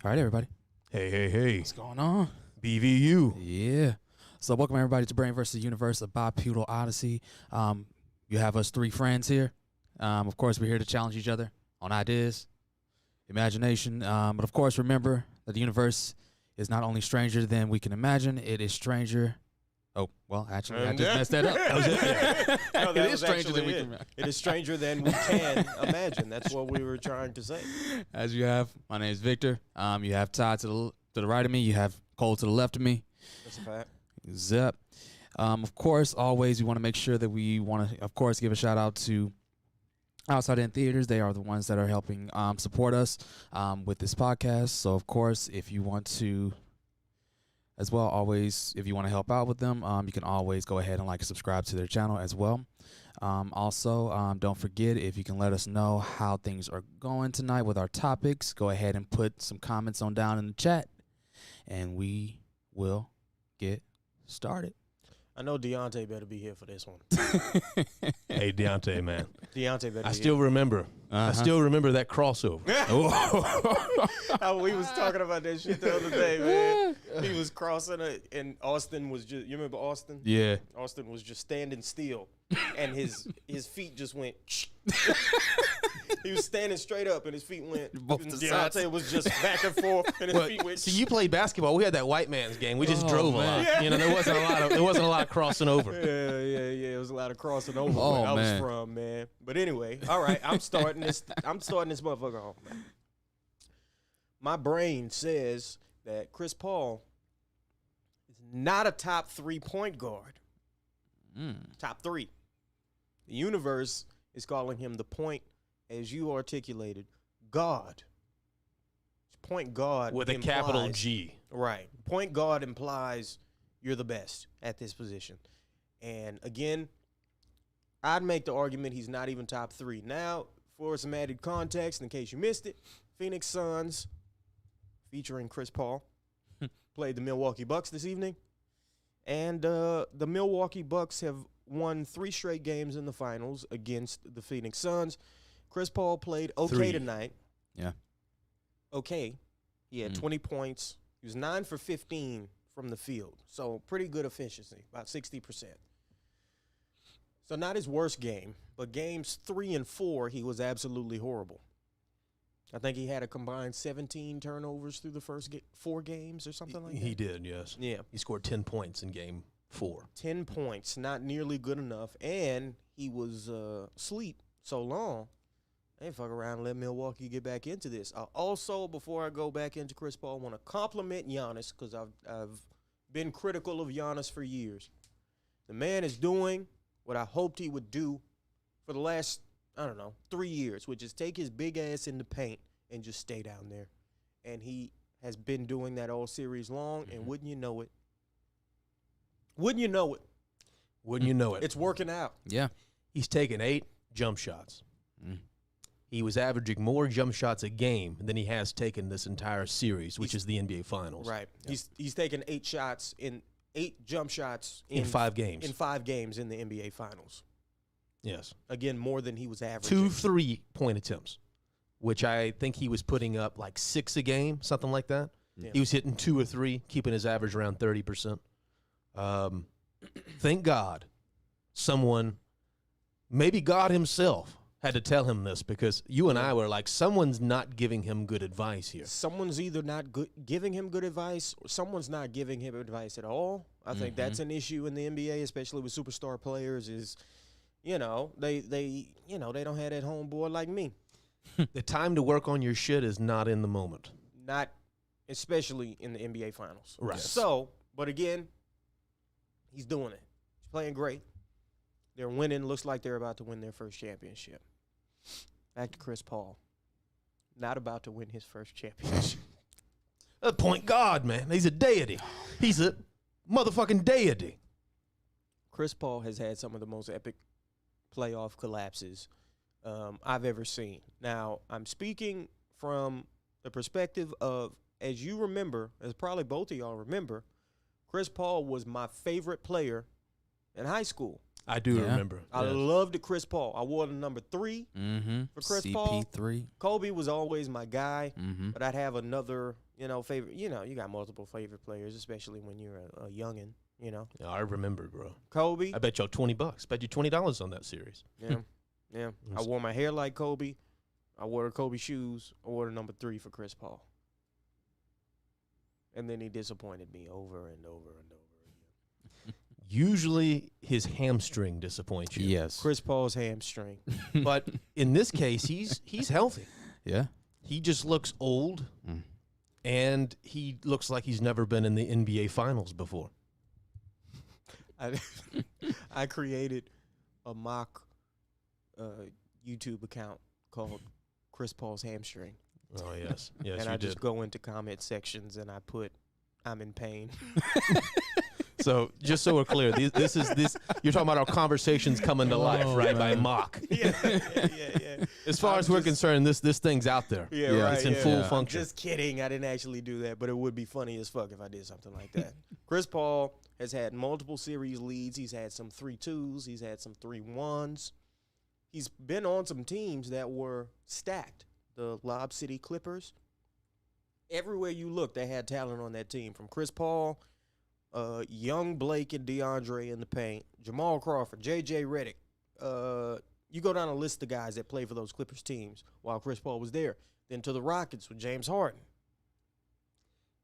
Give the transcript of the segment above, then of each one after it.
All right, everybody. Hey. What's going on? BVU. Yeah. So welcome everybody to Brain versus Universe, a Bipedal Odyssey. You have us three friends here. Of course, we're here to challenge each other on ideas, imagination. But of course, remember that the universe is not only stranger than we can imagine, it is stranger. Oh, well, actually, I just messed that up. No, that It is was stranger than actually we it. can imagine. It is stranger than we can imagine. That's what we were trying to say. As you have, my name is Victor. You have Todd to the right of me. You have Cole to the left of me. That's a fact. Zep. Of course, always we want to make sure that we want to, of course, give a shout out to Outside In Theaters. They are the ones that are helping support us with this podcast. So, of course, if you want to, as well, always, if you want to help out with them, you can always go ahead and like and subscribe to their channel as well. Also, don't forget, if you can let us know how things are going tonight with our topics, go ahead and put some comments on down in the chat, and we will get started. I know Deontay better be here for this one. Hey, Deontay, man. Deontay better I be still remember. I still remember that crossover. How we was talking about that shit the other day, man. He was crossing it, and Austin was just, you remember Austin? Yeah. Austin was just standing still, and his feet just went. He was standing straight up, and his feet went. Both And the Deontay sides. was just back and forth, and his feet went. See, you played basketball. We had that white man's game. We just drove a lot. Yeah. You know, there wasn't a lot of crossing over. Yeah. It was a lot of crossing over Oh, where I man. was from, man. But anyway, all right, I'm starting this motherfucker off, man. My brain says that Chris Paul is not a top 3 point guard. Top 3. The universe is calling him the point, as you articulated, God. Point guard With a implies, capital G. Right. Point guard implies you're the best at this position. And again, I'd make the argument he's not even top 3. Now, for some added context, in case you missed it, Phoenix Suns, featuring Chris Paul, played the Milwaukee Bucks this evening. And the Milwaukee Bucks have won 3 straight games in the finals against the Phoenix Suns. Chris Paul played okay 3. tonight. Yeah. Okay. He had 20 points. He was 9 for 15 from the field. So pretty good efficiency, about 60%. So not his worst game, but games 3 and 4, he was absolutely horrible. I think he had a combined 17 turnovers through the first 4 games or something like that. He did, yes. Yeah. He scored 10 points in game 4. 10 points, not nearly good enough. And he was asleep so long. They fuck around and let Milwaukee get back into this. Also, before I go back into Chris Paul, I want to compliment Giannis because I've been critical of Giannis for years. The man is doing what I hoped he would do for the last, 3 years, which is take his big ass in the paint and just stay down there. And he has been doing that all series long, and wouldn't you know it? Wouldn't you know it? It's working out. Yeah. He's taken 8 jump shots. He was averaging more jump shots a game than he has taken this entire series, which is the NBA Finals. Right. Yep. He's taken 8 jump shots In 5 games. In 5 games in the NBA Finals. Yes. Again, more than he was averaging. 2 3-point attempts, which I think he was putting up like 6 a game, something like that. Yeah. He was hitting 2 or 3, keeping his average around 30%. Thank God someone, maybe God himself, had to tell him this, because you and I were like, someone's not giving him good advice here. Someone's either not giving him good advice, or someone's not giving him advice at all. I think that's an issue in the NBA, especially with superstar players. Is they don't have that homeboy like me. The time to work on your shit is not in the moment. Not especially in the NBA Finals. Right. So, but again, he's doing it. He's playing great. They're winning. Looks like they're about to win their first championship. Back to Chris Paul. Not about to win his first championship. A point guard, man. He's a deity. He's a motherfucking deity. Chris Paul has had some of the most epic playoff collapses I've ever seen. Now, I'm speaking from the perspective of, as you remember, as probably both of y'all remember, Chris Paul was my favorite player in high school. I do remember. I loved Chris Paul. I wore the number 3 for Chris Paul. CP3. Kobe was always my guy, but I'd have another favorite. You got multiple favorite players, especially when you're a youngin. Yeah, I remember, bro. Kobe. I bet y'all $20. Bet you $20 on that series. Yeah, yeah. I wore my hair like Kobe. I wore the Kobe shoes. I wore the number 3 for Chris Paul. And then he disappointed me over and over and over again. Usually his hamstring disappoints you. Yes. Chris Paul's hamstring. But in this case, he's healthy. Yeah. He just looks old, and he looks like he's never been in the NBA Finals before. I created a mock YouTube account called Chris Paul's hamstring. Oh, yes. Yes, and you I did. just go into comment sections and I put, I'm in pain. So just so we're clear, this you're talking about our conversations coming to life, right? By mock. yeah. As far as we're concerned, this thing's out there. Yeah, Yeah. right. It's in full I'm function. just kidding. I didn't actually do that, but it would be funny as fuck if I did something like that. Chris Paul has had multiple series leads. He's had some 3-2s. He's had some 3-1s. He's been on some teams that were stacked. The Lob City Clippers. Everywhere you look, they had talent on that team. From Chris Paul, young Blake and DeAndre in the paint, Jamal Crawford, J.J. Redick. You go down a list of guys that played for those Clippers teams while Chris Paul was there. Then to the Rockets with James Harden.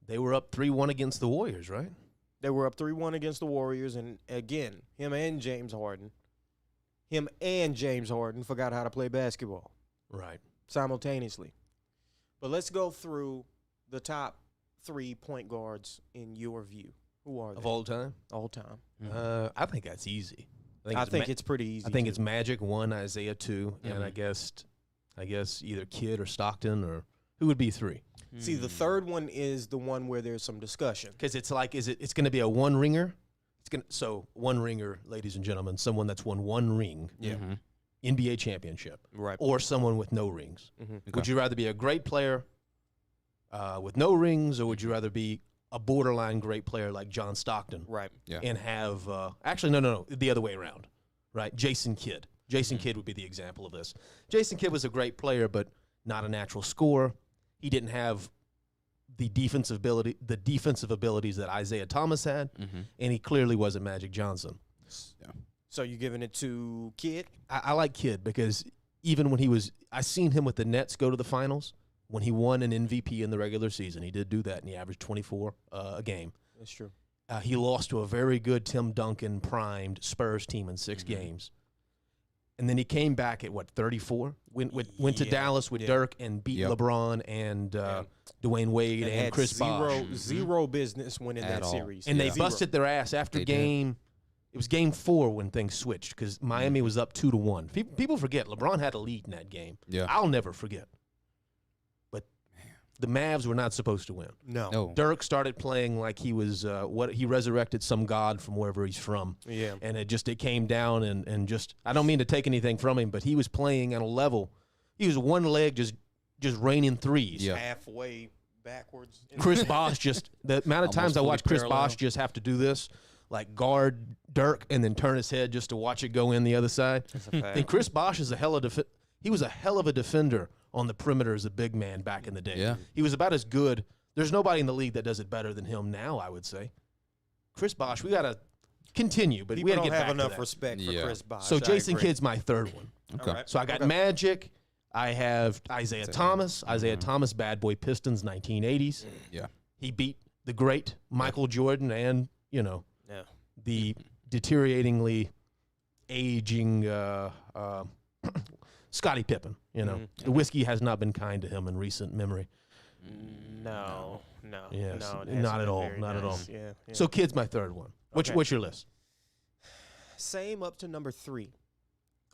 They were up 3-1 against the Warriors, right? They were up 3-1 against the Warriors, and again, him and James Harden forgot how to play basketball Right. simultaneously. But let's go through the top 3 point guards in your view. Who are they? Of all time? All time. I think that's easy. I think it's pretty easy. I think too. it's Magic 1, Isaiah 2, and I guess either Kidd or Stockton, or who would be 3? See, the third one is the one where there's some discussion. Because it's like, it's going to be a one ringer. So one ringer, ladies and gentlemen, someone that's won one ring, Yeah. NBA championship, Right. or someone with no rings. Mhm. Would you rather be a great player with no rings, or would you rather be a borderline great player like John Stockton Right. Yeah. and have actually no, the other way around, right? Jason Kidd. Jason Kidd would be the example of this. Jason Kidd was a great player, but not a natural scorer. He didn't have the defensive abilities that Isaiah Thomas had, and he clearly wasn't Magic Johnson. Yeah. So you giving it to Kidd? I like Kidd because even when I seen him with the Nets go to the finals when he won an MVP in the regular season. He did do that, and he averaged 24 a game. That's true. He lost to a very good Tim Duncan primed Spurs team in 6 games. And then he came back at, 34? Went to Dallas with Dirk and beat LeBron and Dwayne Wade and Chris Bosh. Zero business winning At that all. series. And they Zero. busted their ass after They game. It was game 4 when things switched because Miami was up 2-1. People forget LeBron had a lead in that game. Yeah. I'll never forget. But the Mavs were not supposed to win. No. Dirk started playing like he was he resurrected some god from wherever he's from. Yeah. And it came down and just, I don't mean to take anything from him, but he was playing on a level. He was one leg just raining threes. Yeah. Halfway backwards. Chris Bosh the amount of times I fully watched Chris parallel. Bosh just have to do this, like guard Dirk and then turn his head just to watch it go in the other side. That's a fact. And Chris Bosh is he was a hell of a defender on the perimeter as a big man back in the day. Yeah. He was about as good. There's nobody in the league that does it better than him now, I would say. Chris Bosh, we got to continue, but People we got to don't get have back enough to that. respect for Yeah. Chris Bosh. So I Jason agree. Kidd's my third one. Okay. All right. So I got Okay. Magic. I have Isaiah Thomas. Isaiah Thomas, Bad Boy Pistons, 1980s. Yeah. He beat the great Michael Jordan and, Yeah. the deterioratingly aging Scottie Pippen. The whiskey has not been kind to him in recent memory. No. Yes, No, it not hasn't at been all, very not at all. nice. Yeah. So Kidd's my third one. Okay. What's your list? Same up to number 3.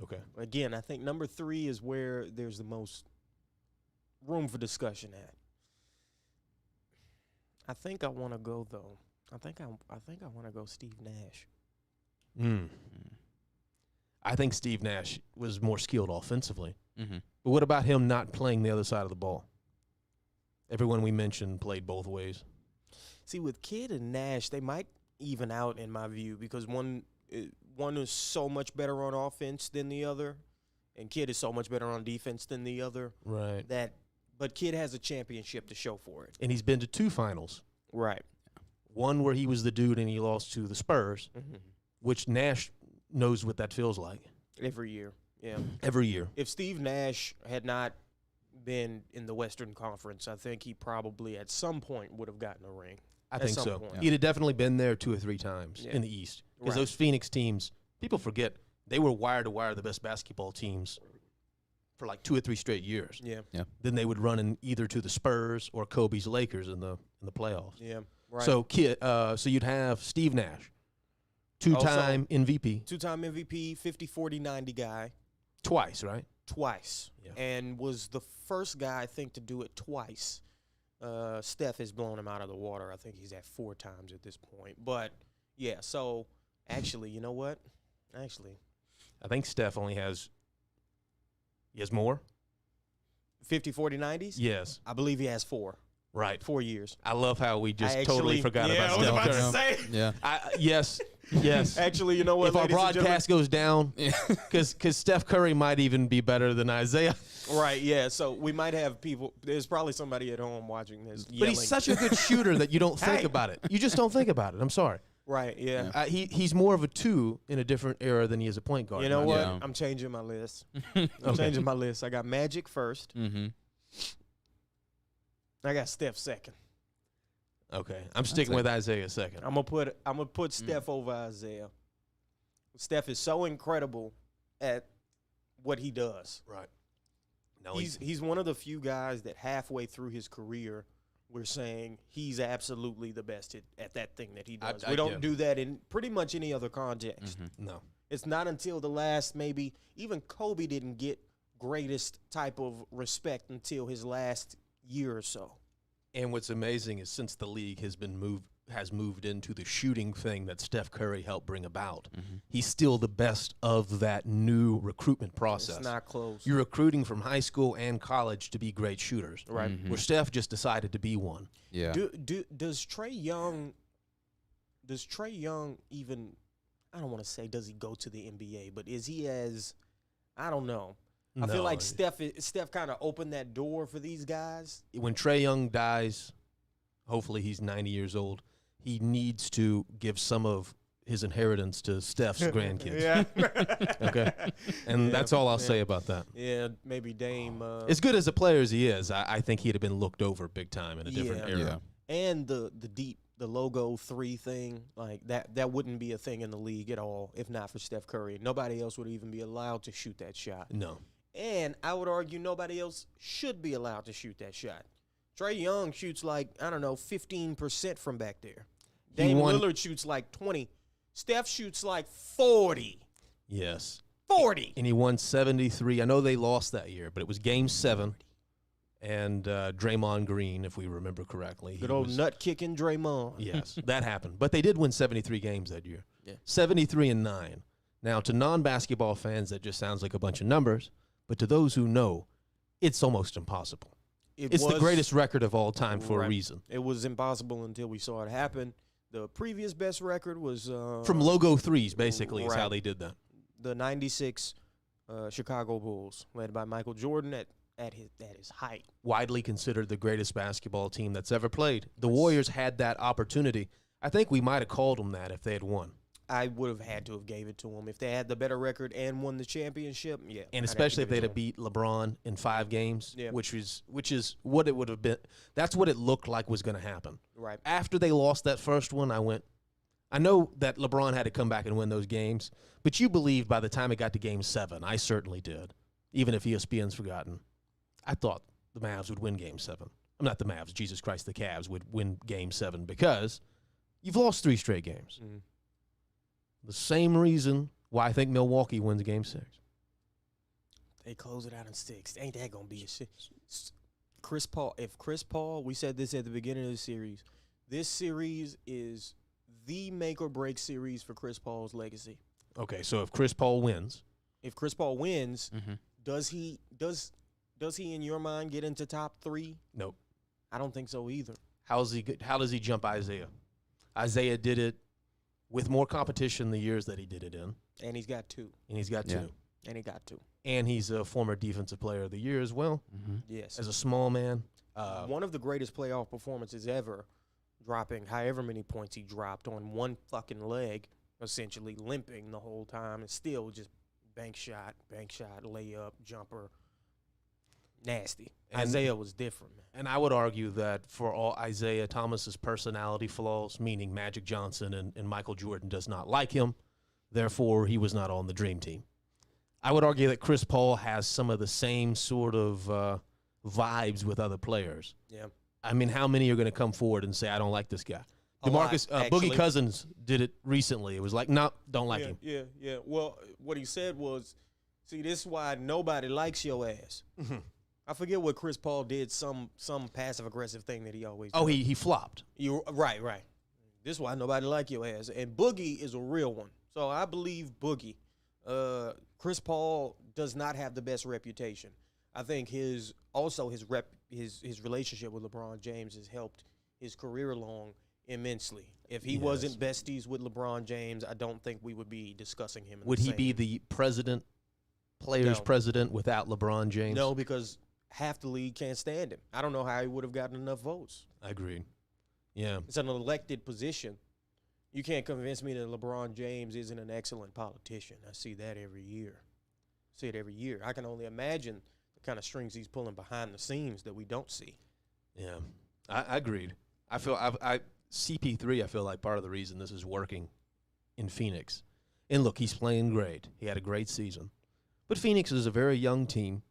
Okay. Again, I think number 3 is where there's the most room for discussion at. I think I want to go though. I think I want to go Steve Nash. I think Steve Nash was more skilled offensively. Mm-hmm. But what about him not playing the other side of the ball? Everyone we mentioned played both ways. See, with Kidd and Nash, they might even out in my view because one is so much better on offense than the other, and Kidd is so much better on defense than the other. Right. That But Kid has a championship to show for it. And he's been to 2 finals. Right. One where he was the dude and he lost to the Spurs, which Nash knows what that feels like. Every year. Yeah. Every year. If Steve Nash had not been in the Western Conference, I think he probably at some point would have gotten a ring. I At think some so. point. He'd have definitely been there 2 or 3 times Yeah. in the East. Because Right. those Phoenix teams, people forget, they were wire to wire the best basketball teams for like 2 or 3 straight years. Yeah. Then they would run in either to the Spurs or Kobe's Lakers in the playoffs. Yeah. Right. So so you'd have Steve Nash, 2-time MVP, 2-time MVP, 50, 40, 90 guy twice, right? twice. Yeah. And was the first guy, I think, to do it twice. Steph has blown him out of the water. I think he's at 4 times at this point. But, yeah, so actually, you know what? Actually, I think Steph only has – he has more? 50, 40, 90s? Yes. I believe he has 4. Right. 4 years. I love how we just I totally actually- forgot yeah, about I was Steph about to Curry. say. Yeah. Yes. Yes. Actually, you know what? If our ladies and gentlemen? broadcast goes down, because Steph Curry might even be better than Isaiah. Right, yeah. So we might have people. There's probably somebody at home watching this. But Yelling. he's such a good shooter that you don't think Hey. about it. You just don't think about it. I'm sorry. Right, yeah. He's more of a 2 in a different era than he is a point guard. You know Not what? Yeah. I'm changing my list. I'm changing my list. I got Magic first. Mm-hmm. I got Steph second. Okay, I'm sticking with Isaiah second. I'm gonna put Steph over Isaiah. Steph is so incredible at what he does. Right. No, He's one of the few guys that halfway through his career we're saying he's absolutely the best at that thing that he does. We don't do that in pretty much any other context. no. It's not until the last maybe even Kobe didn't get greatest type of respect until his last year or so. And what's amazing is since the league has moved into the shooting thing that Steph Curry helped bring about, he's still the best of that new recruitment process. It's not close. You're recruiting from high school and college to be great shooters, right. where Steph just decided to be one. Yeah. Does Trae Young even, I don't want to say does he go to the NBA, but is he as, I don't know. I feel like Steph kind of opened that door for these guys. When Trae Young dies, hopefully he's 90 years old, he needs to give some of his inheritance to Steph's grandkids. Yeah. Okay? And that's all I'll say about that. Yeah, maybe Dame. As good as a player as he is, I think he'd have been looked over big time in a different Yeah. era. And the logo 3 thing, like that wouldn't be a thing in the league at all if not for Steph Curry. Nobody else would even be allowed to shoot that shot. No. And I would argue nobody else should be allowed to shoot that shot. Trae Young shoots like, I don't know, 15% from back there. Dame Lillard shoots like 20. Steph shoots like 40. Yes. 40. And he won 73. I know they lost that year, but it was Game 7. And Draymond Green, if we remember correctly. Good old nut-kicking Draymond. Yes, that happened. But they did win 73 games that year. Yeah. 73-9. Now, to non-basketball fans, that just sounds like a bunch of numbers. But to those who know, it's almost impossible. It's the greatest record of all time for a reason. It was impossible until we saw it happen. The previous best record was From logo threes, basically, is how right. they did that. The 96 Chicago Bulls, led by Michael Jordan at his height. Widely considered the greatest basketball team that's ever played. The Warriors had that opportunity. I think we might have called them that if they had won. I would have had to have gave it to them if they had the better record and won the championship. Yeah, And especially if they'd have beat LeBron in 5 games, Yeah. which is what it would have been. That's what it looked like was going to happen. right. After they lost that first one, I know that LeBron had to come back and win those games, but you believed by the time it got to Game 7, I certainly did, even if ESPN's forgotten. I thought the Mavs would win Game 7. I'm not the Mavs, Jesus Christ, the Cavs would win Game 7 because you've lost 3 straight games. Mm. The same reason why I think Milwaukee wins Game 6. They close it out in 6. Ain't that gonna be a shit? Chris Paul. If Chris Paul, we said this at the beginning of the series. This series is the make or break series for Chris Paul's legacy. Okay, so if Chris Paul wins, If Chris Paul wins, does he in your mind get into top 3? nope. I don't think so either. How does he jump Isaiah? Isaiah did it with more competition the years that he did it in, And he's got 2. and he's got 2. And he got to. And he's a former Defensive Player of the Year as well. Yes. As a small man. One of the greatest playoff performances ever, dropping however many points he dropped on one fucking leg, essentially limping the whole time, and still just bank shot, layup, jumper. Nasty. And Isaiah was different, man. And I would argue that for all Isaiah Thomas's personality flaws, meaning Magic Johnson and Michael Jordan does not like him, therefore he was not on the dream team. I would argue that Chris Paul has some of the same sort of vibes with other players. Yeah. I mean, how many are going to come forward and say, I don't like this guy? DeMarcus, Boogie Cousins did it recently. It was like, no, don't like him. Yeah. Well, what he said was, see, this is why nobody likes your ass. I forget what Chris Paul did, some passive-aggressive thing that he always does. Oh, he flopped. Right. This is why nobody like your ass. And Boogie is a real one. So I believe Boogie. Chris Paul does not have the best reputation. I think his relationship with LeBron James has helped his career along immensely. If he wasn't besties with LeBron James, I don't think we would be discussing him. Would he be the players president without LeBron James? No, because half the league can't stand him. I don't know how he would have gotten enough votes. I agree. Yeah. It's an elected position. You can't convince me that LeBron James isn't an excellent politician. I see that every year. I can only imagine the kind of strings he's pulling behind the scenes that we don't see. Yeah, I agreed. CP3, I feel like part of the reason this is working in Phoenix. And look, he's playing great. He had a great season. But Phoenix is a very young team.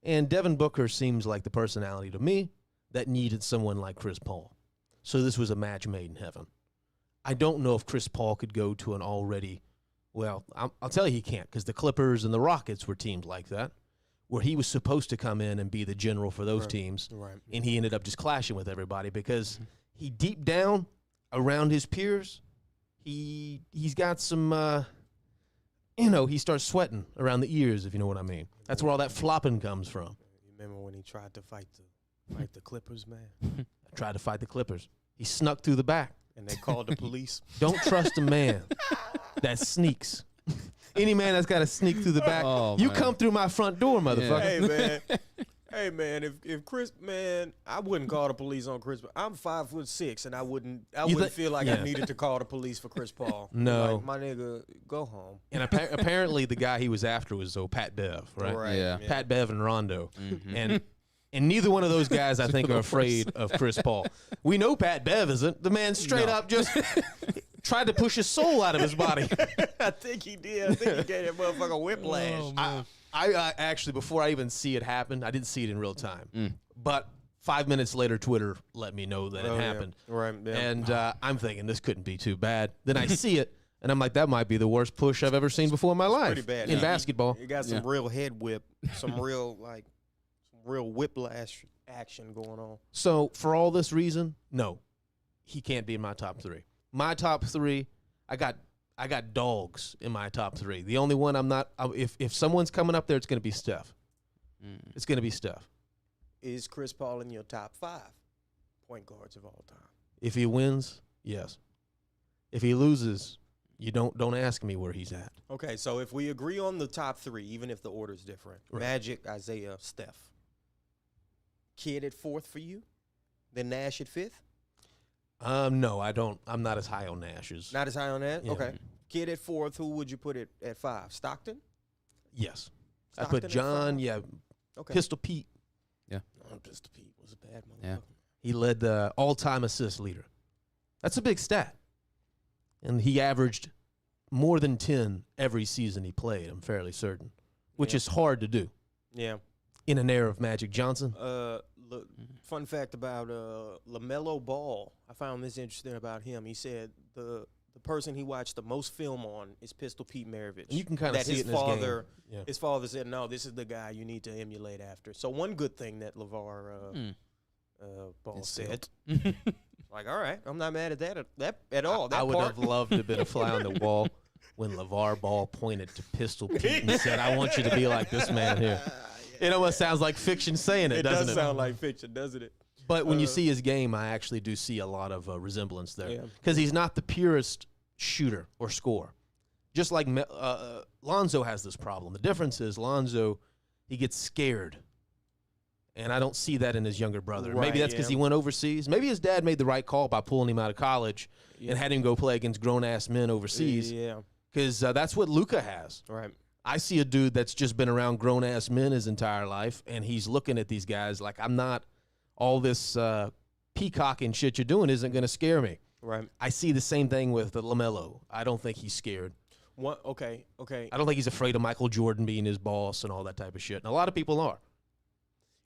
And Devin Booker seems like the personality to me that needed someone like Chris Paul. So this was a match made in heaven. I don't know if Chris Paul could go to an already, well, I'll tell you he can't, because the Clippers and the Rockets were teams like that, where he was supposed to come in and be the general for those teams, and he ended up just clashing with everybody because he deep down around his peers, he's got some, he starts sweating around the ears, if you know what I mean. That's where all that flopping comes from. You remember when he tried to fight the Clippers, man? Tried to fight the Clippers. He snuck through the back. And they called the police. Don't trust a man that sneaks. Any man that's got to sneak through the back, come through my front door, motherfucker. Hey, man, if Chris, man, I wouldn't call the police on Chris. I'm 5'6", and I wouldn't feel like I needed to call the police for Chris Paul. No. Like, my nigga, go home. And apparently the guy he was after was Pat Bev, right? Yeah. Pat Bev and Rondo. And neither one of those guys, I think, are afraid of Chris Paul. We know Pat Bev isn't. The man straight up just tried to push his soul out of his body. I think he did. I think he gave that motherfucker whiplash. I actually, before I even see it happen, I didn't see it in real time. But 5 minutes later, Twitter let me know that it happened. Yeah. Right. Yeah. And I'm thinking, this couldn't be too bad. Then I see it, and I'm like, that might be the worst push I've ever seen before in my life. Pretty bad. In basketball. You got some real head whip, some real whiplash action going on. So for all this reason, no, he can't be in my top three. My top three, I got dogs in my top three. The only one I'm not, if someone's coming up there, it's going to be Steph. It's going to be Steph. Is Chris Paul in your top 5 point guards of all time? If he wins, yes. If he loses, you don't ask me where he's at. Okay, so if we agree on the top 3, even if the order's different, Magic, Isaiah, Steph. Kid at 4th for you? Then Nash at 5th? No, I don't. I'm not as high on Nash's. Not as high on that? Yeah. Okay. Kid at 4th, who would you put it at 5? Stockton? Yes. Stockton I put John, Okay. Pistol Pete. Yeah. Pistol Pete was a bad motherfucker. Yeah. He led the all-time assist leader. That's a big stat. And he averaged more than 10 every season he played, I'm fairly certain, which is hard to do. Yeah. In an era of Magic Johnson. Look, fun fact about LaMelo Ball. I found this interesting about him. He said the person he watched the most film on is Pistol Pete Maravich. And you can kind of see his it in his father, game. Yeah. His father said, no, this is the guy you need to emulate after. So one good thing that LeVar Ball said. Like, all right, I'm not mad at that at all. I would have loved to have been a fly on the wall when LeVar Ball pointed to Pistol Pete and said, I want you to be like this man here. It almost sounds like fiction saying it, doesn't it? It does sound like fiction, doesn't it? But when you see his game, I actually do see a lot of resemblance there. Yeah. Because he's not the purest shooter or scorer. Just like Lonzo has this problem. The difference is Lonzo, he gets scared. And I don't see that in his younger brother. Right, Maybe that's because he went overseas. Maybe his dad made the right call by pulling him out of college and had him go play against grown-ass men overseas. Yeah. Because that's what Luka has. Right. I see a dude that's just been around grown-ass men his entire life, and he's looking at these guys like, I'm not, all this peacocking shit you're doing isn't going to scare me. Right. I see the same thing with LaMelo. I don't think he's scared. What? Okay. I don't think he's afraid of Michael Jordan being his boss and all that type of shit. And a lot of people are.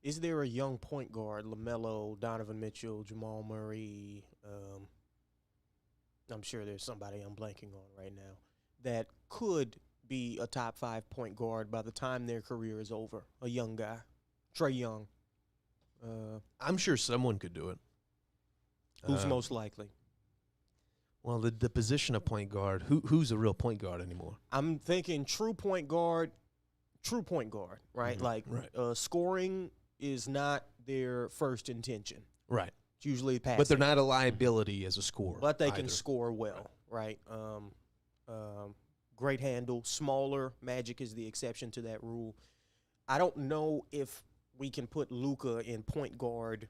Is there a young point guard, LaMelo, Donovan Mitchell, Jamal Murray? I'm sure there's somebody I'm blanking on right now that could be a top 5 point guard by the time their career is over. A young guy, Trae Young. I'm sure someone could do it. Who's most likely? Well, the position of point guard, who's a real point guard anymore? I'm thinking true point guard, right? Mhm, Like right. Scoring is not their first intention. Right. It's usually passing. But they're not a liability as a scorer. But they either. can score well, right? Great handle, smaller. Magic is the exception to that rule. I don't know if we can put Luka in point guard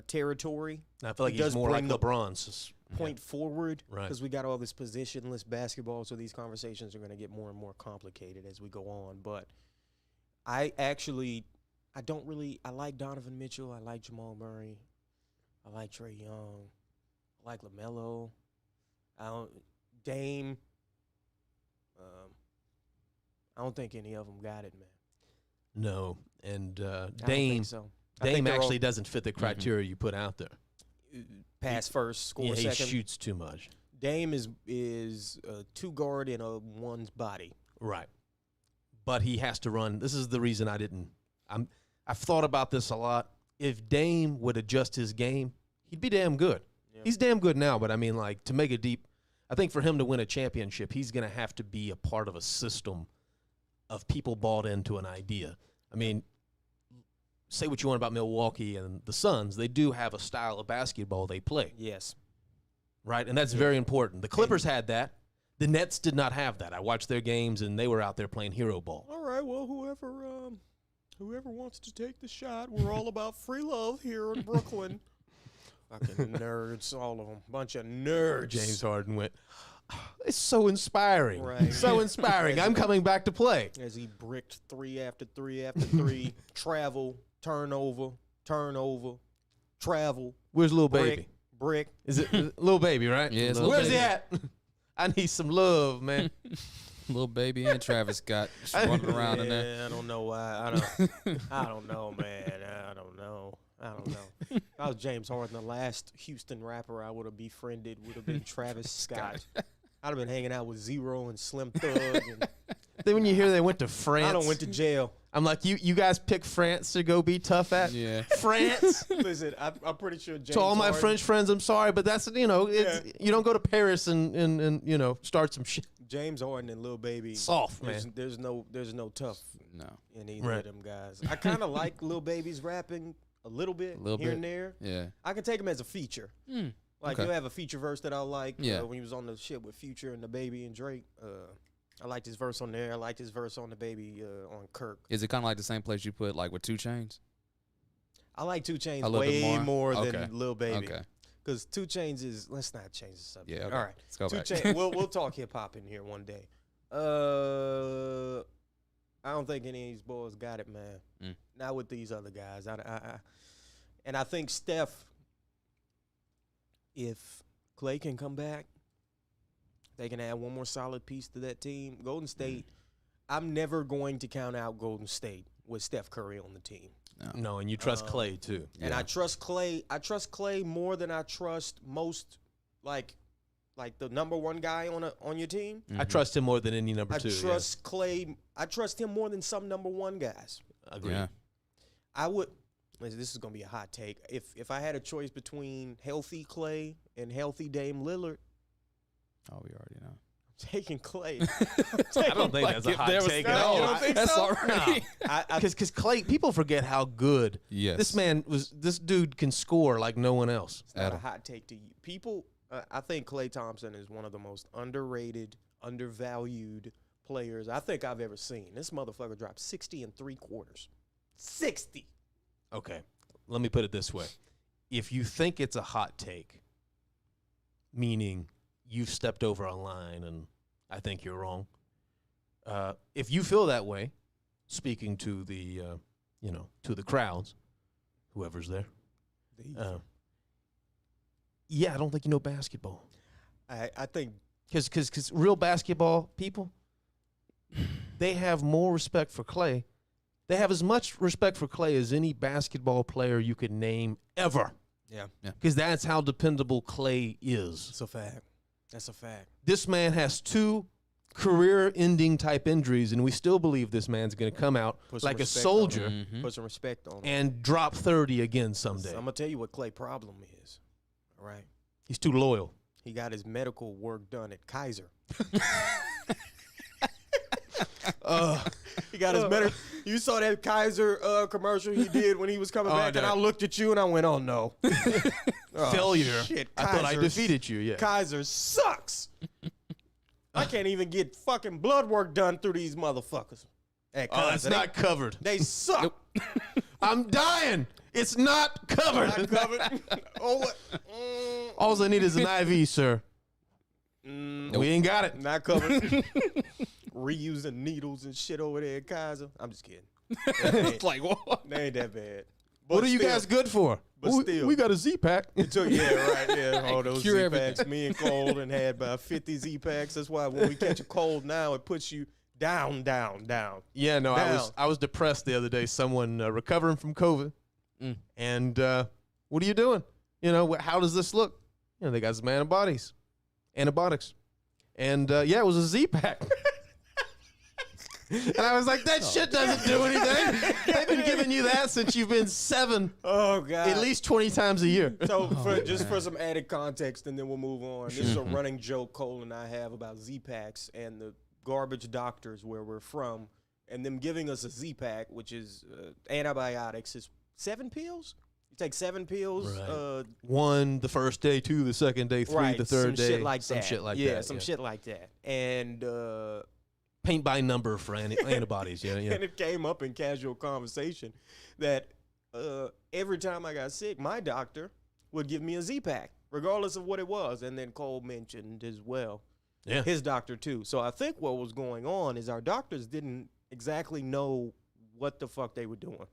territory. I feel like He he's does more like bring the LeBron's. Point forward, Right. because we got all this positionless basketball, so these conversations are going to get more and more complicated as we go on. But I like Donovan Mitchell. I like Jamal Murray. I like Trae Young. I like LaMelo. Dame. I don't think any of them got it, man. No. And I don't Dame, think so. I think Dame they're all actually doesn't fit the criteria you put out there. pass first, score Yeah, he second. shoots too much. Dame is a 2 guard in a one's body. Right. But he has to run. This is the reason I've thought about this a lot. If Dame would adjust his game, he'd be damn good. Yeah. He's damn good now, but I mean, like, to make a deep, I think for him to win a championship, he's going to have to be a part of a system of people bought into an idea. I mean, say what you want about Milwaukee and the Suns, they do have a style of basketball they play. Yes. Right? And that's very important. The Clippers had that. The Nets did not have that. I watched their games, and they were out there playing hero ball. All right, well, whoever wants to take the shot, we're all about free love here in Brooklyn. Fucking nerds, all of them. Bunch of nerds. James Harden went, it's so inspiring. Right. So inspiring. I'm coming back to play. As he bricked 3 after 3 after 3, travel, turnover, travel, Where's little baby? brick. Is it little baby, right? Yeah, it's Where's Lil he Baby. at? I need some love, man. Little Baby and Travis Scott just running around in there. Yeah, I don't know why. I don't know, man. I don't know. If I was James Harden, the last Houston rapper I would have befriended would have been Travis Scott. I'd have been hanging out with Zero and Slim Thug. And Then when you hear they went to France, I don't went to jail. I'm like, you guys pick France to go be tough at? Yeah. France? Listen, I'm pretty sure James To all my Harden, French friends, I'm sorry, but that's, you don't go to Paris and start some shit. James Harden and Lil Baby. Soft, man. There's no tough No. in either Right. of them guys. I kind of like Lil Baby's rapping a little bit here and there. Yeah. I can take him as a feature. Like, Okay. you'll have a feature verse that I like. Yeah. When he was on the shit with Future and the Baby and Drake. I liked his verse on there. I liked his verse on the Baby on Kirk. Is it kind of like the same place you put like with 2 Chainz? I like 2 Chainz A little bit way more? more Okay. than Lil Baby. Okay. Because 2 Chainz is, let's not change the subject. Yeah. Okay. All right. Let's go 2 back. Chainz, we'll talk hip hop in here one day. I don't think any of these boys got it, man. Not with these other guys. And I think Steph, if Clay can come back, they can add one more solid piece to that team. Golden State, I'm never going to count out Golden State with Steph Curry on the team. No, and you trust Clay, too. And I trust Clay. I trust Clay more than I trust most, like the number 1 guy on your team. I trust him more than any number 2. I trust Clay. I trust him more than some number 1 guys. Agreed. Yeah. I would. Listen, this is gonna be a hot take. If I had a choice between healthy Clay and healthy Dame Lillard, Oh, we already know. I'm taking Clay. I don't think that's a if hot there was- take. No, at all. you don't think That's so? already. Because Clay, people forget how good Yes. this dude can score like no one else. It's not a Adam. hot take to you. People, I think Klay Thompson is one of the most underrated, undervalued players I think I've ever seen. This motherfucker dropped 60 3/4. 60. Okay, let me put it this way. If you think it's a hot take, meaning you've stepped over a line and I think you're wrong, if you feel that way, speaking to the, to the crowds, whoever's there, yeah, I don't think you know basketball. I think because real basketball people, they have more respect for Clay. They have as much respect for Clay as any basketball player you could name ever. Yeah. Because that's how dependable Clay is. It's a fact. That's a fact. This man has 2 career-ending type injuries, and we still believe this man's going to come out like a soldier Put some respect on him. and drop 30 again someday. I'm going to tell you what Clay problem is. All right. He's too loyal. He got his medical work done at Kaiser. He got his medical. You saw that Kaiser commercial he did when he was coming back, and I looked at you and I went, "Oh no, Failure." Shit, I thought I defeated you. Yeah. Kaiser sucks. I can't even get fucking blood work done through these motherfuckers. At Oh, Kaiser. it's not covered. They suck. I'm dying. It's not covered. Not covered. Oh, what? All I need is an IV, sir. We ain't got it. Not covered. Reusing needles and shit over there at Kaiser. I'm just kidding. It's like, what? They ain't that bad. What are you guys good for? But still. We got a Z-Pack. It took, yeah, right, yeah. All those Cure Z-Packs. Me and Cole and had about 50 Z-Packs. That's why when we catch a cold now, it puts you down. Yeah, no, Down. I was depressed the other day. Someone recovering from COVID, and what are you doing? How does this look? They got some antibiotics, and yeah, it was a Z-Pack. And I was like, that shit doesn't do anything. They've been giving you that since you've been 7. Oh, God. At least 20 times a year. So just for some added context, and then we'll move on. This is a running joke Cole and I have about Z-Packs and the garbage doctors where we're from, and them giving us a Z-Pack, which is antibiotics, is 7 pills? You take 7 pills. Right. 1 the first day, 2 the second day, 3 right, the third day. Shit like some that. shit like yeah, that. Some shit like that. And paint by number for antibodies. Yeah. and it came up in casual conversation that every time I got sick, my doctor would give me a Z-Pack, regardless of what it was. And then Cole mentioned as well, his doctor too. So I think what was going on is our doctors didn't exactly know what the fuck they were doing.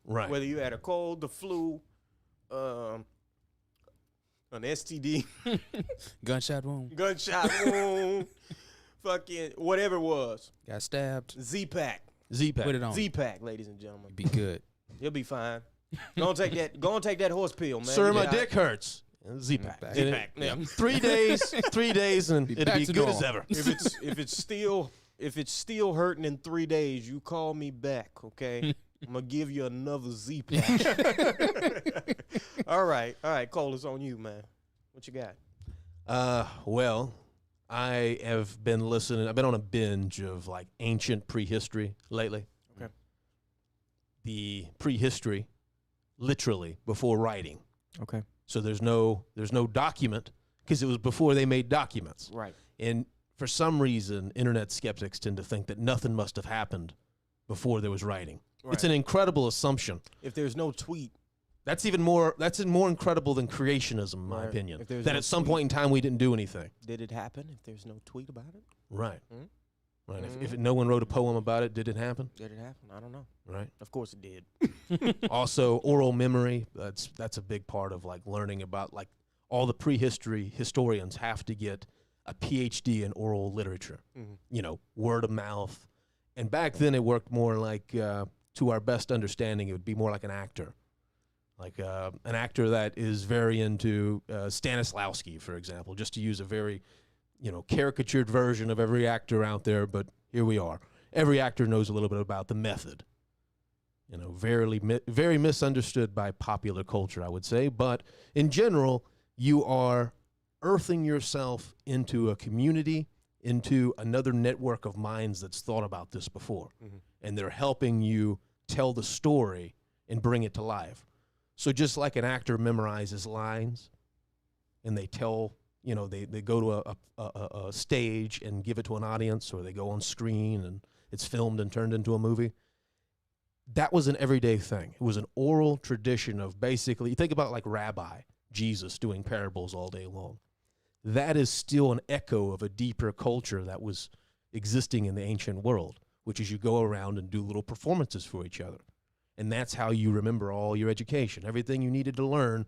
Right. Whether you had a cold, the flu, an STD, Gunshot wound. fucking whatever it was. Got stabbed. Z-Pack. Put it on. Z-Pack, ladies and gentlemen. Be good. You'll be fine. Go and take that horse pill, man. Sir, my dick hurts. Z-Pack. Z-Pack. Yeah. 3 days, and it'll be good as ever. If it's still hurting in 3 days, you call me back, okay? I'm gonna give you another Z-Pack. All right, Cole, it's on you, man. What you got? Well, I have been listening. I've been on a binge of like ancient prehistory lately. Okay. The prehistory, literally before writing. Okay. So there's no document because it was before they made documents. Right. And for some reason, internet skeptics tend to think that nothing must have happened before there was writing. Right. It's an incredible assumption. If there's no tweet, That's more incredible than creationism, in my opinion. If there's that no at some tweet- point in time we didn't do anything. did it happen? If there's no tweet about it, Right. Mhm. Right. If no one wrote a poem about it, did it happen? did it happen? I don't know. Right. Of course it did. Also, oral memory. That's a big part of like learning about like all the prehistory historians have to get a PhD in oral literature. Mhm. Word of mouth. And back then it worked more like, to our best understanding, it would be more like an actor. Like an actor that is very into Stanislavski, for example, just to use a very, caricatured version of every actor out there. But here we are. Every actor knows a little bit about the method. Very misunderstood by popular culture, I would say. But in general, you are earthing yourself into a community, into another network of minds that's thought about this before. Mhm. And they're helping you tell the story and bring it to life. So just like an actor memorizes lines and they tell they go to a stage and give it to an audience, or they go on screen and it's filmed and turned into a movie. That was an everyday thing. It was an oral tradition of basically, you think about like Rabbi Jesus doing parables all day long. That is still an echo of a deeper culture that was existing in the ancient world, which is you go around and do little performances for each other. And that's how you remember all your education. Everything you needed to learn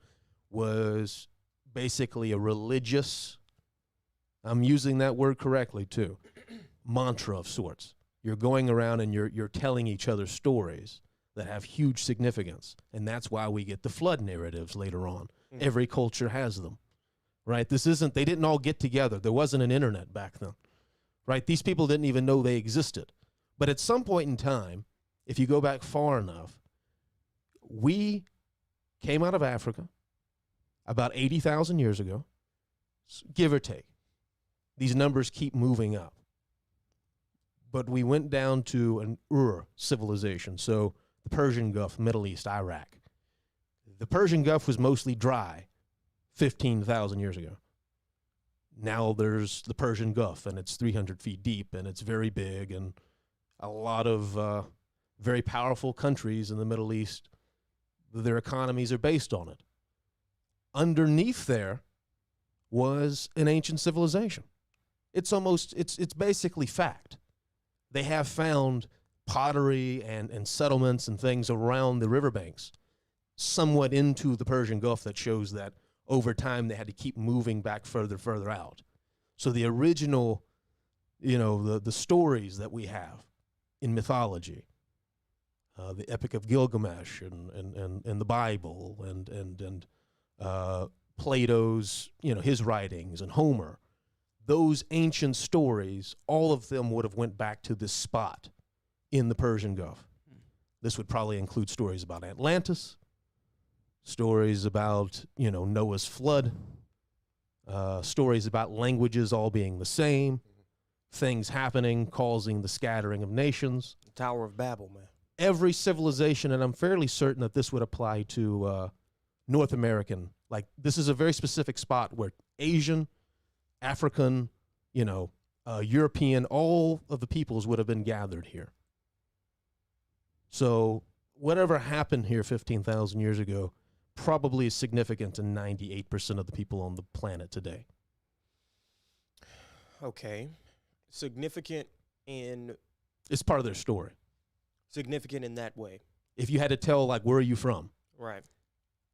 was basically a religious, I'm using that word correctly too, mantra of sorts. You're going around and you're telling each other stories that have huge significance. And that's why we get the flood narratives later on. Mm-hmm. Every culture has them, right? They didn't all get together. There wasn't an internet back then, right? These people didn't even know they existed. But at some point in time, if you go back far enough, we came out of Africa about 80,000 years ago, give or take. These numbers keep moving up. But we went down to an civilization, so the Persian Gulf, Middle East, Iraq. The Persian Gulf was mostly dry 15,000 years ago. Now there's the Persian Gulf, and it's 300 feet deep, and it's very big, and a lot of very powerful countries in the Middle East, their economies are based on it. Underneath there was an ancient civilization. It's basically fact. They have found pottery and settlements and things around the riverbanks, somewhat into the Persian Gulf, that shows that over time they had to keep moving back further out. So the original, the stories that we have in mythology, the Epic of Gilgamesh and the Bible and Plato's, his writings, and Homer, those ancient stories, all of them would have went back to this spot in the Persian Gulf. This would probably include stories about Atlantis, stories about, Noah's flood, stories about languages all being the same, things happening, causing the scattering of nations. The Tower of Babel, man. Every civilization, and I'm fairly certain that this would apply to North American, like this is a very specific spot where Asian, African, European, all of the peoples would have been gathered here. So whatever happened here 15,000 years ago probably is significant to 98% of the people on the planet today. Okay. Significant in... It's part of their story. Significant in that way. If you had to tell, like, where are you from? Right.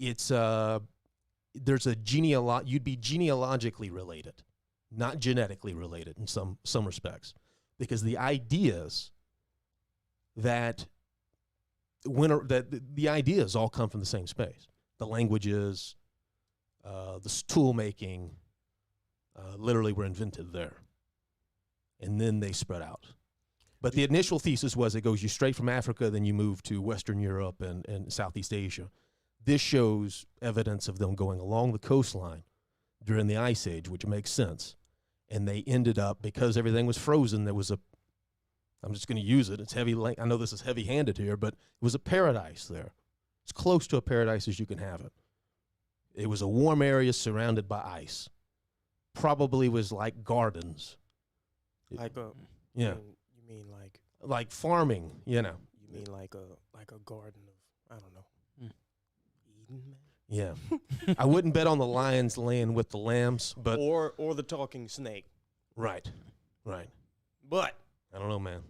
It's, there's you'd be genealogically related, not genetically related in some respects, because the ideas that the ideas all come from the same space. The languages, the tool making, literally were invented there, and then they spread out. But the initial thesis was it goes you straight from Africa, then you move to Western Europe and Southeast Asia. This shows evidence of them going along the coastline during the Ice Age, which makes sense. And they ended up, because everything was frozen, there was I'm just going to use it. It's heavy. I know this is heavy-handed here, but it was a paradise there. It's close to a paradise as you can have it. It was a warm area surrounded by ice. Probably was like gardens. Like a... Yeah. You mean like... Like farming, You mean like a garden of, I don't know, Eden, man? Yeah. I wouldn't bet on the lions laying with the lambs, but... Or the talking snake. Right. But... I don't know, man.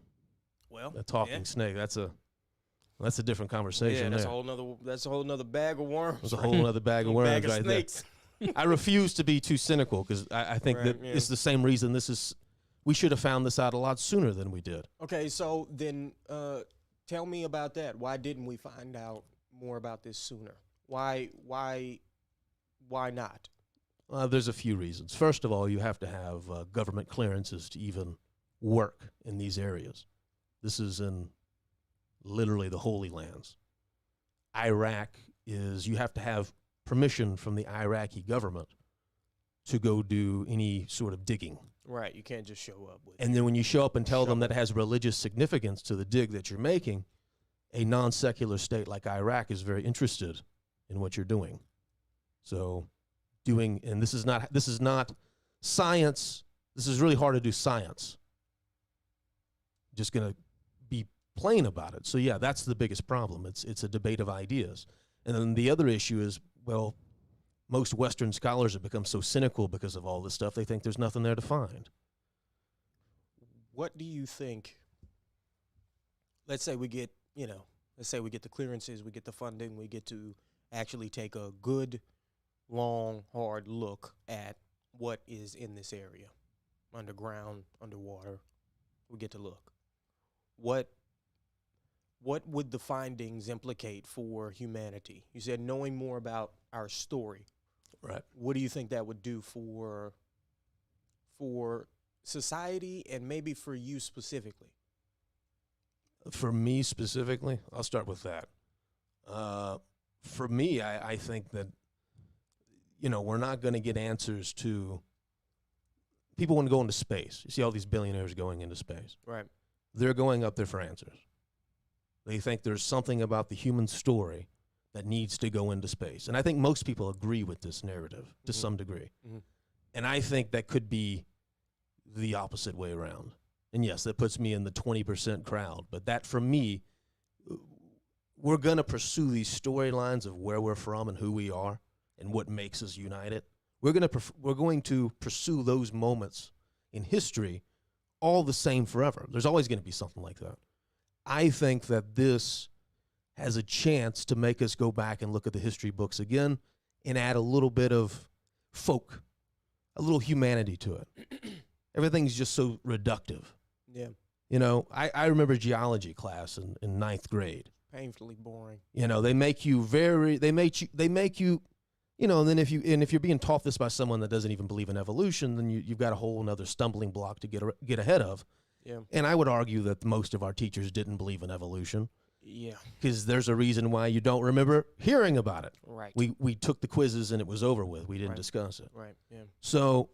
Well... A talking snake, that's a different conversation. Yeah, that's there. a whole nother bag of worms. There's a whole other bag of worms bag of right snakes. there. I refuse to be too cynical, because I think that it's the same reason we should have found this out a lot sooner than we did. Okay, so then tell me about that. Why didn't we find out more about this sooner? Why not? There's a few reasons. First of all, you have to have government clearances to even work in these areas. This is in literally the Holy Lands. Iraq you have to have permission from the Iraqi government to go do any sort of digging. Right, you can't just show up with And then when you show up and tell them that it has religious significance to the dig that you're making, a non-secular state like Iraq is very interested in what you're doing. So doing, and this is not science. This is really hard to do science. Just going to be plain about it. So yeah, that's the biggest problem. It's a debate of ideas. And then the other issue is, well, most Western scholars have become so cynical because of all this stuff, they think there's nothing there to find. What do you think? Let's say we get, let's say we get the clearances, we get the funding, we get to actually take a good, long, hard look at what is in this area, underground, underwater. We get to look. What would the findings implicate for humanity? You said knowing more about our story. Right. What do you think that would do for society and maybe for you specifically? For me specifically, I'll start with that. For me, I think that, we're not going to get answers to, people want to go into space. You see all these billionaires going into space. Right. They're going up there for answers. They think there's something about the human story that needs to go into space. And I think most people agree with this narrative to some degree. Mm-hmm. And I think that could be the opposite way around. And yes, that puts me in the 20% crowd. But that, for me, we're going to pursue these storylines of where we're from and who we are and what makes us united. We're going to pursue those moments in history all the same forever. There's always going to be something like that. I think that this has a chance to make us go back and look at the history books again and add a little bit of folk, a little humanity to it. Everything's just so reductive. Yeah. I remember geology class in ninth grade. Painfully boring. They make you, and then if you're being taught this by someone that doesn't even believe in evolution, then you've got a whole another stumbling block to get ahead of. Yeah. And I would argue that most of our teachers didn't believe in evolution. Yeah. Because there's a reason why you don't remember hearing about it. Right. We took the quizzes and it was over with. We didn't discuss it. Right. Yeah. So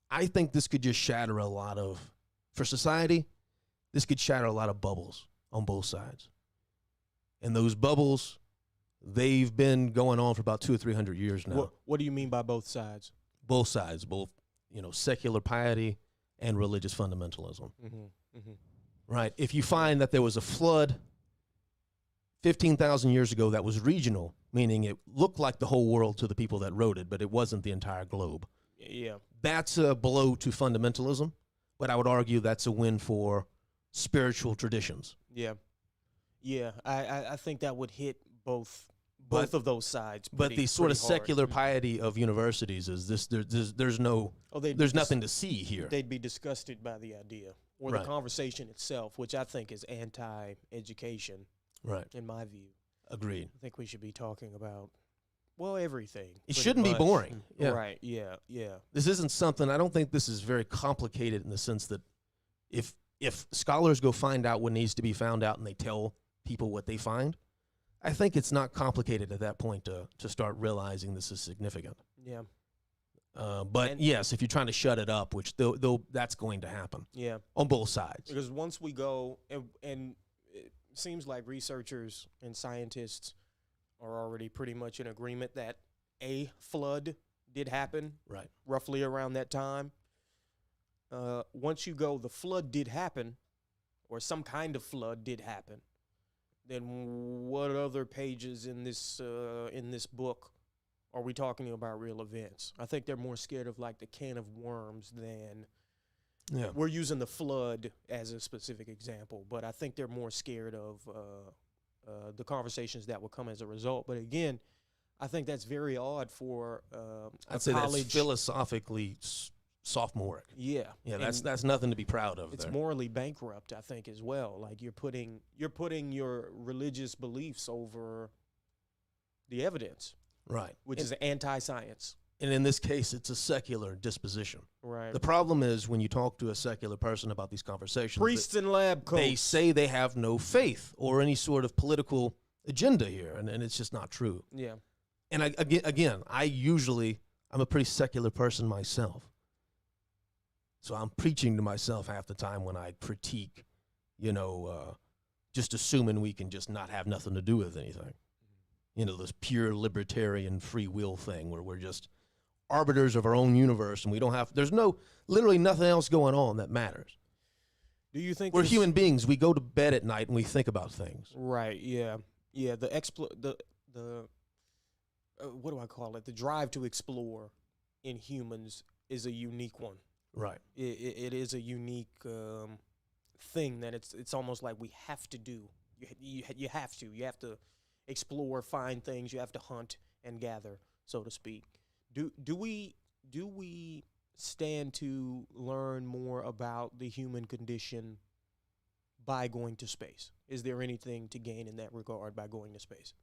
I think this could just shatter for society, this could shatter a lot of bubbles on both sides. And those bubbles, they've been going on for about 200 or 300 years now. What do you mean by both sides? Both sides, both, secular piety and religious fundamentalism. Mm-hmm. Mm-hmm. Right. If you find that there was a flood 15,000 years ago that was regional, meaning it looked like the whole world to the people that wrote it, but it wasn't the entire globe. Yeah. That's a blow to fundamentalism, but I would argue that's a win for spiritual traditions. Yeah. Yeah. I think that would hit both of those sides. But the sort of secular piety of universities is this: there's nothing to see here. They'd be disgusted by the idea or the conversation itself, which I think is anti-education. Right. In my view. Agreed. I think we should be talking about everything. It shouldn't be boring. Yeah. Right. Yeah. Yeah. This isn't something. I don't think this is very complicated in the sense that if scholars go find out what needs to be found out and they tell people what they find, I think it's not complicated at that point to start realizing this is significant. Yeah. But yes, if you're trying to shut it up, which that's going to happen. Yeah. On both sides. Because once we go, and it seems like researchers and scientists are already pretty much in agreement that a flood did happen. Right. Roughly around that time. Once you go, the flood did happen, or some kind of flood did happen. Then what other pages in this book are we talking about real events? I think they're more scared of like the can of worms than we're using the flood as a specific example, but I think they're more scared of the conversations that will come as a result. But again, I think that's very odd for I'd say that's philosophically sophomoric. Yeah. Yeah, that's nothing to be proud of. It's morally bankrupt, I think, as well. Like you're putting your religious beliefs over the evidence. Right. Which is anti-science. And in this case, it's a secular disposition. Right. The problem is when you talk to a secular person about these conversations, priests and lab coats, they say they have no faith or any sort of political agenda here, and it's just not true. Yeah. And I'm a pretty secular person myself. So I'm preaching to myself half the time when I critique, just assuming we can just not have nothing to do with anything. This pure libertarian free will thing where we're just arbiters of our own universe, and we don't have. There's literally nothing else going on that matters. Do you think We're human beings? We go to bed at night and we think about things. Right. Yeah. Yeah. The what do I call it? The drive to explore in humans is a unique one. Right. It is a unique thing that it's almost like we have to do. You have to explore, find things. You have to hunt and gather, so to speak. Do we stand to learn more about the human condition by going to space? Is there anything to gain in that regard by going to space?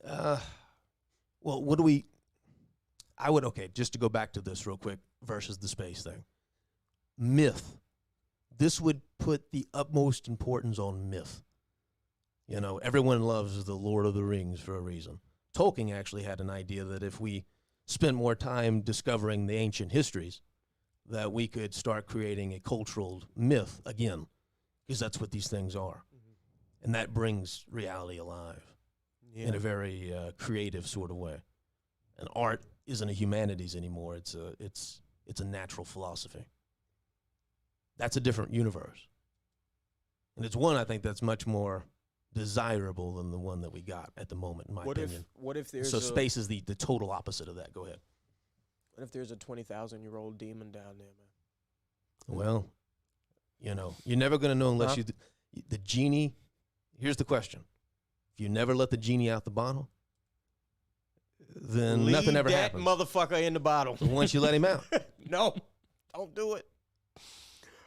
Well, just to go back to this real quick versus the space thing. Myth. This would put the utmost importance on myth. You know, everyone loves the Lord of the Rings for a reason. Tolkien actually had an idea that if we spent more time discovering the ancient histories, that we could start creating a cultural myth again, because that's what these things are. Mm-hmm. And that brings reality alive in a very creative sort of way. And art isn't a humanities anymore. It's a natural philosophy. That's a different universe. And it's one, I think, that's much more desirable than the one that we got at the moment, in my opinion. What if there's space is the total opposite of that. Go ahead. What if there's a 20,000-year-old demon down there, man? Well, you know, you're never going to know unless the genie. Here's the question. If you never let the genie out the bottle, then nothing ever happens. Leave that motherfucker in the bottle. So once you let him out. No, don't do it.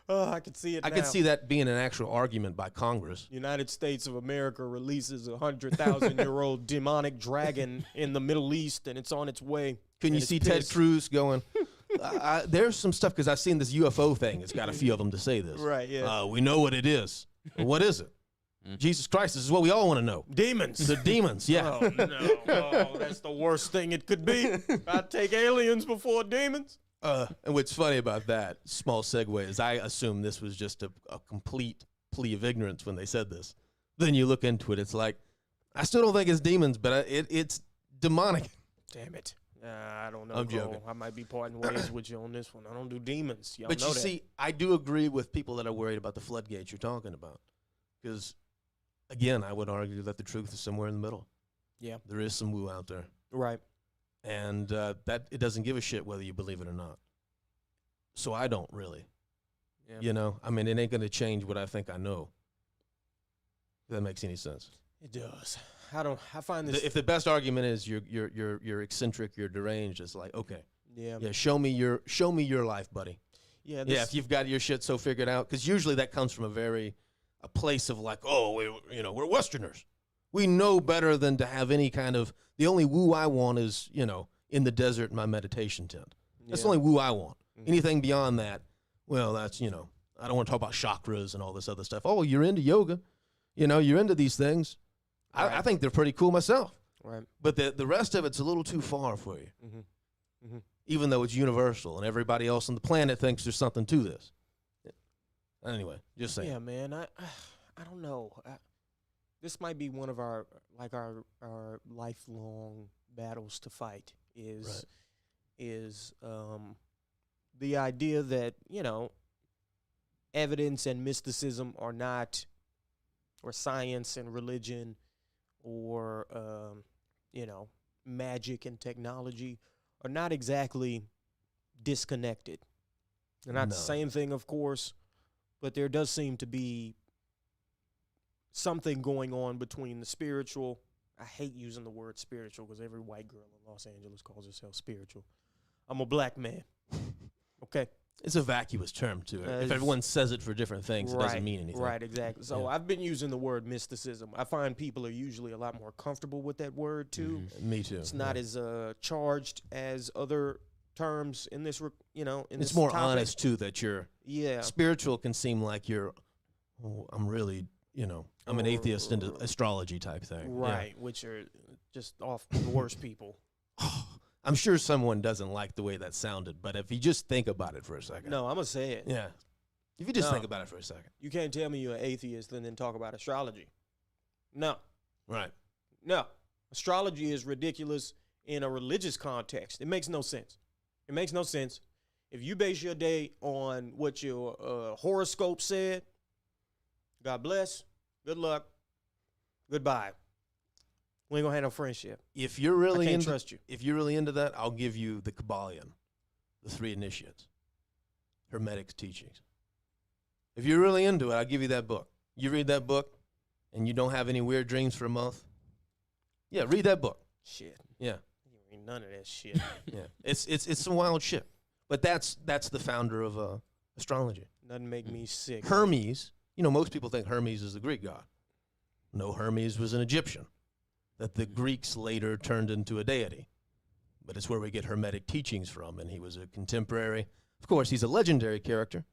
Oh, I could see it. I could see that being an actual argument by Congress. United States of America releases a 100,000-year-old demonic dragon in the Middle East, and it's on its way. Can you see Ted Cruz going? There's some stuff, because I've seen this UFO thing. It's got a few of them to say this. Right, yeah. We know what it is. Well, what is it? Jesus Christ, this is what we all want to know. Demons. The demons, yeah. Oh, no. Oh, that's the worst thing it could be. I'd take aliens before demons. And what's funny about that, small segue, is I assume this was just a complete plea of ignorance when they said this. Then you look into it, it's like, I still don't think it's demons, but it's demonic. Damn it. I don't know. I'm joking. I might be parting ways with you on this one. I don't do demons. Y'all but know you that. see, I do agree with people that are worried about the floodgates you're talking about. Because, again, I would argue that the truth is somewhere in the middle. Yeah. There is some woo out there. Right. And that it doesn't give a shit whether you believe it or not. So I don't really. Yeah. You know, I mean, it ain't going to change what I think I know. If that makes any sense. It does. I find this. If the best argument is you're eccentric, you're deranged, it's like, okay. Yeah. Yeah. Show me your life, buddy. Yeah. Yeah. If you've got your shit so figured out, because usually that comes from a place of like, oh, we're Westerners. We know better than to have any kind of. The only woo I want is, in the desert in my meditation tent. That's the only woo I want. Mm-hmm. Anything beyond that, well, that's, I don't want to talk about chakras and all this other stuff. Oh, you're into yoga. You're into these things. Right. I think they're pretty cool myself. Right. But the rest of it's a little too far for you. Mm-hmm. Mm-hmm. Even though it's universal and everybody else on the planet thinks there's something to this. Anyway, just saying. Yeah, man. I don't know. This might be one of our lifelong battles to fight is the idea that, evidence and mysticism are not, or science and religion or, magic and technology are not exactly disconnected. They're not the same thing, of course, but there does seem to be something going on between the spiritual. I hate using the word spiritual because every white girl in Los Angeles calls herself spiritual. I'm a black man. Okay. It's a vacuous term, too. If everyone says it for different things, it doesn't mean anything. Right, exactly. So I've been using the word mysticism. I find people are usually a lot more comfortable with that word, too. Mm-hmm. Me, too. It's not as charged as other terms in this, it's more topic. Honest, too, that you're spiritual can seem like I'm really, I'm an atheist into astrology type thing. Right, which are just off the worst people. I'm sure someone doesn't like the way that sounded, but if you just think about it for a second. No, I'm going to say it. Yeah. If you just think about it for a second. You can't tell me you're an atheist and then talk about astrology. No. Right. No. Astrology is ridiculous. in a religious context. It makes no sense. It makes no sense. If you base your day on what your horoscope said, God bless, good luck, goodbye. We ain't gonna have no friendship. If you're really I can't into, trust you. if you're really into that, I'll give you the Kabbalion, the 3 initiates, Hermetic teachings. If you're really into it, I'll give you that book. You read that book, and you don't have any weird dreams for a month. Yeah, read that book. Shit. Yeah, You ain't none of that shit. yeah. It's some wild shit. But that's the founder of astrology. Doesn't make me sick. Hermes. You know, most people think Hermes is the Greek god. No, Hermes was an Egyptian that the Greeks later turned into a deity. But it's where we get Hermetic teachings from, and he was a contemporary. Of course, he's a legendary character.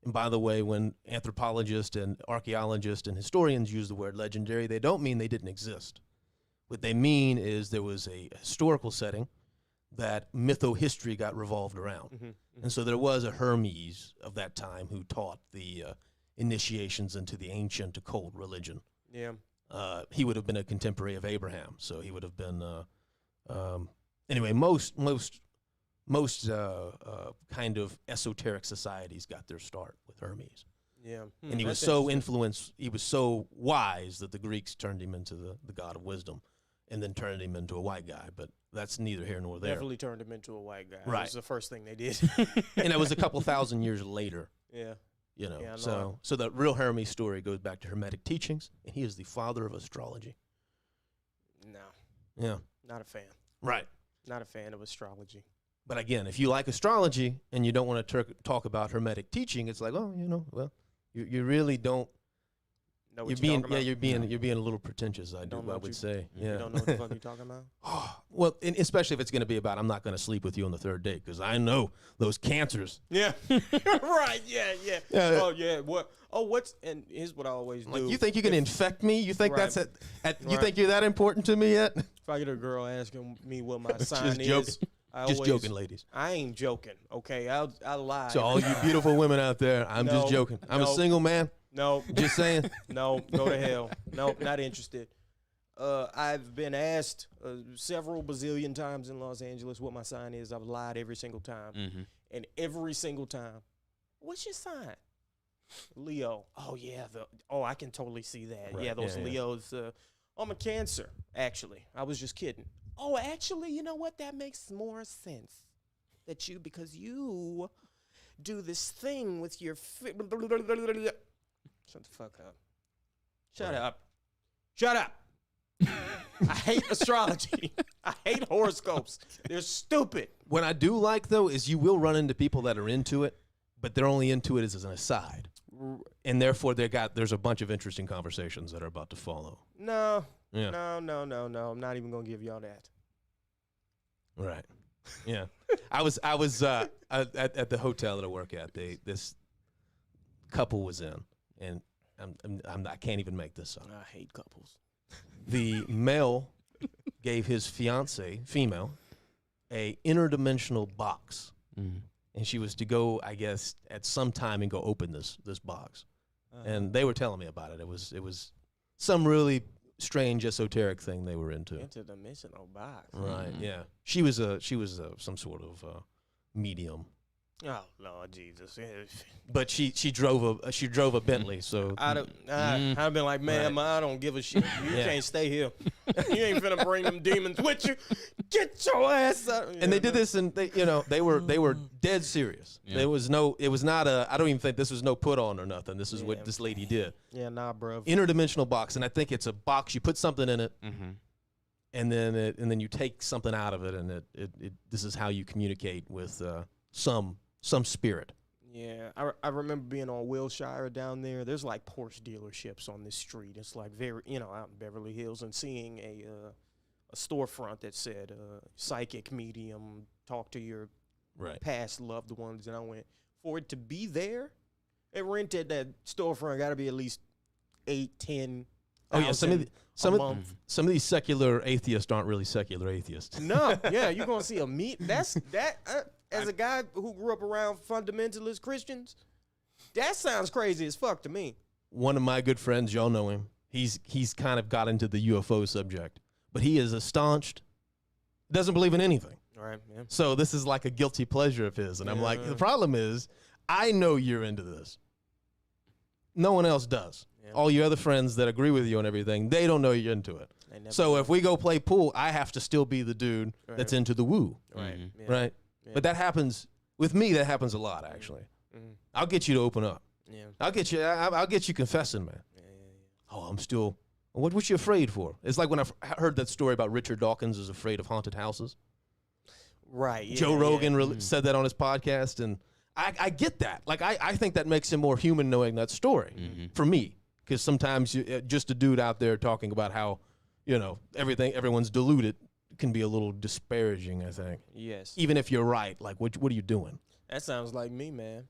And by the way, when anthropologists and archaeologists and historians use the word legendary, they don't mean they didn't exist. What they mean is there was a historical setting that mytho-history got revolved around. And so there was a Hermes of that time who taught the initiations into the ancient occult religion. Yeah. He would have been a contemporary of Abraham, so he would have been. Anyway, most kind of esoteric societies got their start with Hermes, Yeah. and he was That's so interesting. influenced. He was so wise that the Greeks turned him into the god of wisdom, and then turned him into a white guy. But that's neither here nor there. Definitely turned him into a white guy. Right. That was the first thing they did. And it was a couple thousand years later. Yeah. You know, Yeah, I know. so the real Hermes story goes back to Hermetic teachings, and he is the father of astrology. No. Yeah, Not a fan. right. Not a fan of astrology. But again, if you like astrology and you don't want to talk about Hermetic teaching, it's like, oh, you really don't. Know what You're you're being, talking about? you're being a little pretentious. I Don't know what would you- say, You yeah. don't know what the fuck you're talking about? Well, and especially if it's going to be about, I'm not going to sleep with you on the 3rd date because I know those cancers. Yeah. Right. Yeah. Yeah. Yeah. Oh yeah. What? Oh, what's? And here's what I always Like, do. you think you can infect me? You think Right. that's you Right. think you're that important to me yet? If I get a girl asking me what my Just sign joking. is, I Just always, joking, ladies. I ain't joking. Okay. I lie. So all you beautiful women out there, I'm No, just joking. I'm a no. single man. No. Just saying. No, go to hell. No, not interested. I've been asked several bazillion times in Los Angeles what my sign is. I've lied every single time. Mm-hmm. And every single time, what's your sign? Leo. Oh, yeah. I can totally see that. Right, Yeah, those yeah, yeah. Leos. I'm a Cancer, actually. I was just kidding. Oh, actually, you know what? That makes more sense. Because you do this thing with your... Shut the fuck up. Shut up. Shut up. I hate astrology. I hate horoscopes. They're stupid. What I do like, though, is you will run into people that are into it, but they're only into it as an aside. And therefore, there's a bunch of interesting conversations that are about to follow. No. Yeah. No. I'm not even going to give y'all that. Right. Yeah. I was at the hotel that I work at. This couple was in, and I can't even make this up. I hate couples. The male gave his fiance, female, a interdimensional box, and she was to go, I guess, at some time and go open this box. And they were telling me about it. It was some really strange esoteric thing they were into. Interdimensional box. Right. Yeah. She was some sort of medium, Oh Lord Jesus. but she drove a Bentley. So I'd have been like, ma'am, I don't give a shit. You Yeah. can't stay here. You ain't finna bring them demons with you. Get your ass out. and they did this, and they were dead serious. Yeah. It was not a. I don't even think this was no put on or nothing. This is Yeah. what this lady did. Yeah, nah, bro. Interdimensional box, and I think it's a box. You put something in it, Mm-hmm. and then you take something out of it, and it this is how you communicate with some spirit. Yeah, I remember being on Wilshire down there. There's like Porsche dealerships on this street. It's like very, out in Beverly Hills, and seeing a storefront that said psychic medium, talk to your Right. past loved ones, and I went, for it to be there, it rented that storefront got to be at least 8-10. Oh yeah, some a of month. these secular atheists aren't really secular atheists. No, yeah, you're gonna see a meat. That's that. As a guy who grew up around fundamentalist Christians, that sounds crazy as fuck to me. One of my good friends, y'all know him. He's kind of got into the UFO subject, but he is a staunch doesn't believe in anything. Right. Yeah. So this is like a guilty pleasure of his. And I'm like, Yeah. the problem is, I know you're into this. No one else does. Yeah. All your other friends that agree with you and everything, they don't know you're into it. They never So do. if we go play pool, I have to still be the dude that's into the woo. Right. Mhm. Yeah. Right? Yeah. But that happens, with me, that happens a lot, actually. Mhm. I'll get you to open up. Yeah. I'll get you confessing, man. Yeah. Oh, I'm still, what you afraid for? It's like when I heard that story about Richard Dawkins is afraid of haunted houses. Right. Yeah, Joe Rogan yeah. said that on his podcast, and I get that. Like, I think that makes him more human knowing that story for me, because sometimes just a dude out there talking about how, everyone's deluded can be a little disparaging, I think. Yes. Even if you're right, like, what are you doing? That sounds like me, man.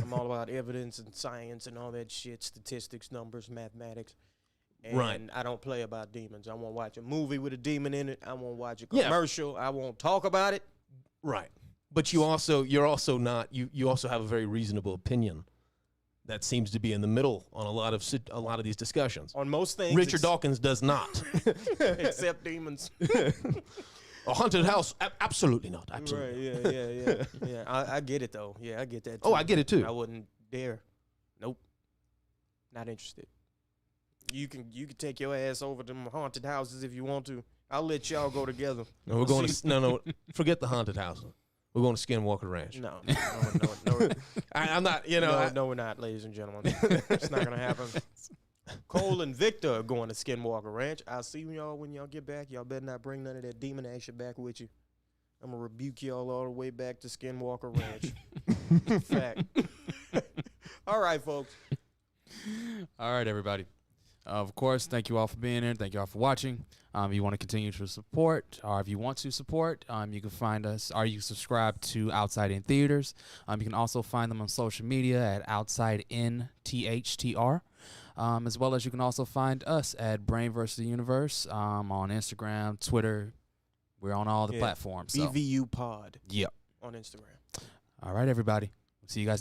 I'm all about evidence and science and all that shit, statistics, numbers, mathematics. And Right. I don't play about demons. I won't watch a movie with a demon in it. I won't watch a Yeah. commercial. I won't talk about it. Right. But you're also not, you also have a very reasonable opinion that seems to be in the middle on a lot of these discussions. On most things. Richard Dawkins does not. Except demons. A haunted house? Absolutely not. Absolutely. Right, yeah. I get it, though. Yeah, I get that, too. Oh, I get it, too. I wouldn't dare. Nope. Not interested. You can take your ass over to them haunted houses if you want to. I'll let y'all go together. No, we're going to no. Forget the haunted house. We're going to Skinwalker Ranch. No. I'm not. No, we're not, ladies and gentlemen. It's not gonna happen. Cole and Victor are going to Skinwalker Ranch. I'll see y'all when y'all get back. Y'all better not bring none of that demon action back with you. I'm gonna rebuke y'all all the way back to Skinwalker Ranch. Fact. All right, folks. All right, everybody. Of course, thank you all for being here. Thank you all for watching. If you want to continue to support, or if you want to support, you can find us, or you can subscribe to Outside In Theaters. You can also find them on social media at Outside In THTR, as well as you can also find us at Brain vs. the Universe on Instagram, Twitter. We're on all the platforms. So. BVU Pod. Yep. On Instagram. All right, everybody. See you guys